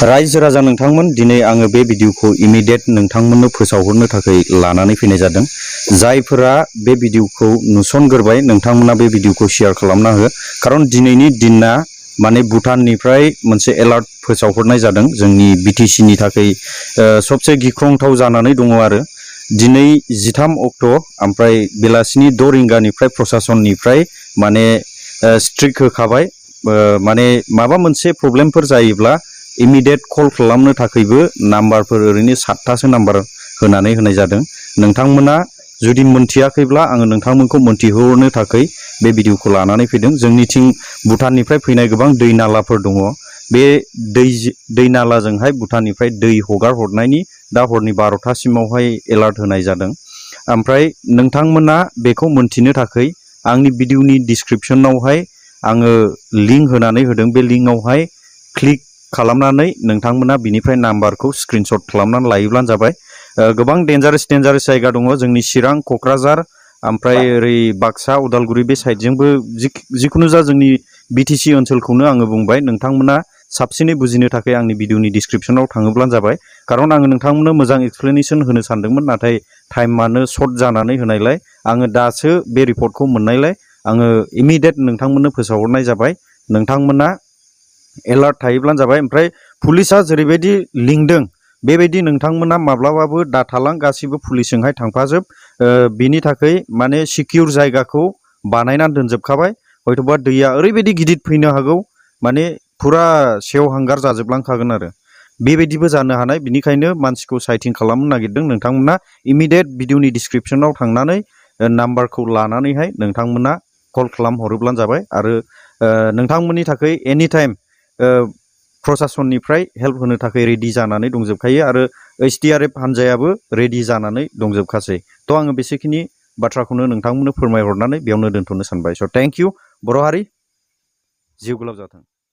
रायजो राजा नोंथांमोन दिनै आङो बे भिडिअखौ इमिडियेट नोंथांमोननो फोसावहरनो थाखाय लानानै फैनाय जादों। जायफोरा बे भिडिअखौ नुसनग्रोबाय नोंथांमोना बे भिडिअखौ शेयार खालामना हो, खारन दिनैनि दिना माने भुटाननिफ्राय मोनसे एलार्ट फोसावहरनाय जादों जोंनि BTC नि थाखाय सबसे गिख्रंथाव जानानै दङ आरो दिनै 13 अक्ट' ओमफ्राय बेलासिनि 6 रिंगानिफ्राय प्रशासननिफ्राय माने स्ट्रिक होखाबाय, माने माबा मोनसे प्रब्लेमफोर जायोब्ला इमिडियेट कल खालामनो थाखायबो नाम्बारफोर ओरैनो 7थासो नाम्बार होनानै होनाय जादों। नोंथांमोना जुदि मोनथियाखैब्ला आङो नोंथांमोनखौ मोनथिहोहरनो थाखाय बे भिडिअखौ लानानै फैदों। जोंनिथिं भुटाननिफ्राय फैनाय गोबां दै नालाफोर दङ। बे दै नालाजोंहाय भुटाननिफ्राय दै हगार हरनायनि दा हरनि 12थासिमावहाय एलार्ट होनाय जादों। ओमफ्राय नोंथांमोना बेखौ मोनथिनो थाखाय आंनि भिडिअनि डिसक्रिपसनावहाय आङो लिंक होनानै होदों। बे लिंकआवहाय क्लिक खालामनानै नोंथांमोना बिनिफ्राय नाम्बारखौ स्क्रिनशट खालामनानै लायोब्लानो जाबाय। गोबां डेन्जारेस जायगा दङ जोंनि चिरां, क'क्राझार, ओमफ्राय ओरै बाक्सा, उदालगुरि बे साइडजोंबो जिखुनु जा जोंनि BTC ओनसोलखौनो आङो बुंबाय। नोंथांमोना साबसिनै बुजिनो थाखाय आंनि भिडिअनि डिसक्रिपसनाव थाङोब्लानो जाबाय। खारन आङो नोंथांमोननो मोजां एक्सप्लेनेसन होनो सानदोंमोन, नाथाय टाइमानो सर्ट जानानै होनायलाय आङो दासो बे रिपर्टखौ मोननायलाय आङो इमिडियेट नोंथांमोननो फोसावहरनाय जाबाय। नोंथांमोना एलार्ट थायोब्लानो जाबाय। ओमफ्राय पुलिसा जेरैबायदि लिंदों बेबायदि नोंथांमोना माब्लाबाबो दाथालां, गासिबो पुलिसजोंहाय थांफाजोब। बिनि थाखाय माने सिकिउर जायगाखौ बानायनानै दोनजोबखाबाय। हयथ'बा दैया ओरैबायदि गिदिर फैनो हागौ माने फुरा सेवहांगार जाजोबलांखागोन आरो बेबायदिबो जानो हानाय। बिनिखायनो मानसिखौ साइटिं खालामनो नागिरदों। नोंथांमोना इमिडियेट भिडिअनि डिसक्रिपसनाव थांनानै नाम्बारखौ लानानैहाय नोंथांमोना कल खालामहरोब्लानो जाबाय। आरो नोंथांमोननि थाखाय एनि टाइम प्रशासननिफ्राय हेल्प होनो थाखाय रेडि जानानै दंजोबखायो आरो HDRF हान्जायाबो रेडि जानानै दंजोबखासै। थ' आङो बेसेखिनि बाथ्राखौनो नोंथांमोननो फोरमायहरनानै बेयावनो दोनथ'नो सानबाय। स' थेंक इउ। बर' हारि जिउ गोलाव जाथों।